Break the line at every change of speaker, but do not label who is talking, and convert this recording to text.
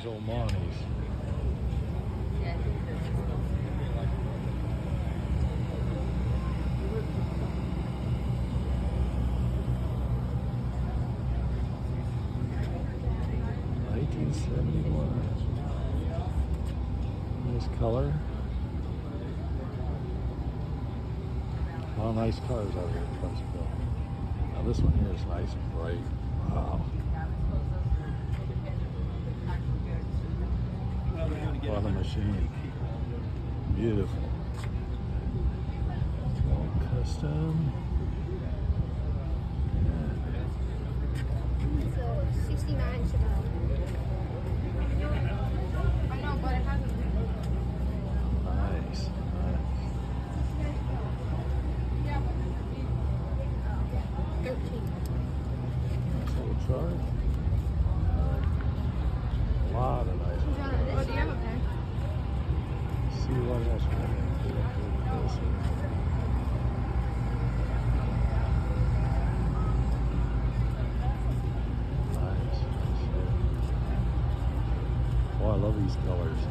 these old Monties. Nice color. A lot of nice cars out here in Pleasantville. Now this one here is nice and bright. Wow. What a machine. Beautiful. All custom.
It's a 69 Chevelle. I know, but it hasn't been.
Nice.
Yeah. 13.
Nice little truck. A lot of nice.
Oh, do you have a pen?
See what else we can do. Nice. Oh, I love these colors.